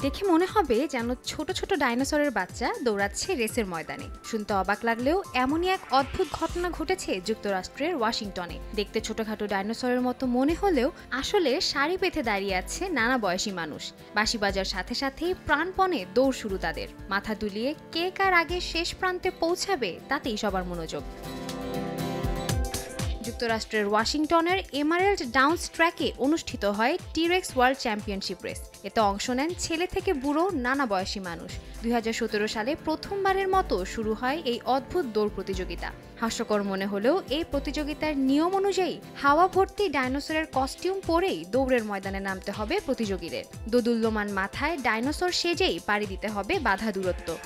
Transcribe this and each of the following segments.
দেখে মনে হবে যেন ছোট ছোট ডাইনোসরের বাচ্চা দৌড়াচ্ছে রেসের ময়দানে। শুনতে অবাক লাগলেও এমনই এক অদ্ভুত ঘটনা ঘটেছে যুক্তরাষ্ট্রের ওয়াশিংটনে। দেখতে ছোটখাটো ডাইনোসরের মতো মনে হলেও আসলে সারি পেতে দাঁড়িয়ে আছে নানা বয়সী মানুষ। বাঁশি বাজার সাথে সাথেই প্রাণপণে দৌড় শুরু তাদের। মাথা দুলিয়ে কে কার আগে শেষ প্রান্তে পৌঁছাবে তাতেই সবার মনোযোগ। যুক্তরাষ্ট্রের ওয়াশিংটনের এমারেল্ড ডাউন্স ট্র্যাকে অনুষ্ঠিত হয় টি-রেক্স ওয়ার্ল্ড চ্যাম্পিয়নশিপ রেস। এতে অংশ নেন ছেলে থেকে বুড়ো নানা বয়সী মানুষ। 2017 সালে প্রথমবারের মতো শুরু হয় এই অদ্ভুত দৌড় প্রতিযোগিতা। হাস্যকর মনে হলেও এই প্রতিযোগিতার নিয়ম অনুযায়ী হাওয়া ভর্তি ডাইনোসরের কস্টিউম পরেই দৌড়ের ময়দানে নামতে হবে প্রতিযোগীদের। দোদুল্যমান মাথায় ডাইনোসর সেজেই পাড়ি দিতে হবে বাধা দূরত্ব।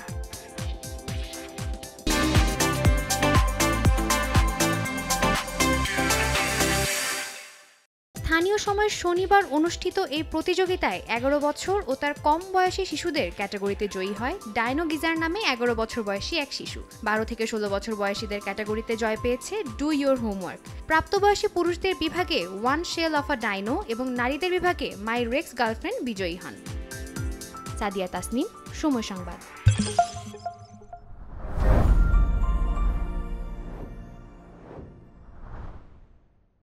স্থানীয় সময় শনিবার অনুষ্ঠিত এই প্রতিযোগিতায় 11 বছর ও তার কম বয়সী শিশুদের ক্যাটাগরিতে জয়ী হয় ডাইনো গিজার নামে 11 বছর বয়সী এক শিশু। 12 থেকে 16 বছর বয়সীদের ক্যাটাগরিতে জয় পেয়েছে ডু ইয়োর হোমওয়ার্ক। প্রাপ্তবয়সী পুরুষদের বিভাগে one shell of a dino এবং নারীদের বিভাগে মাই রেক্স গার্লফ্রেন্ড বিজয়ী হন। সাদিয়া তাসনিম, সময় সংবাদ।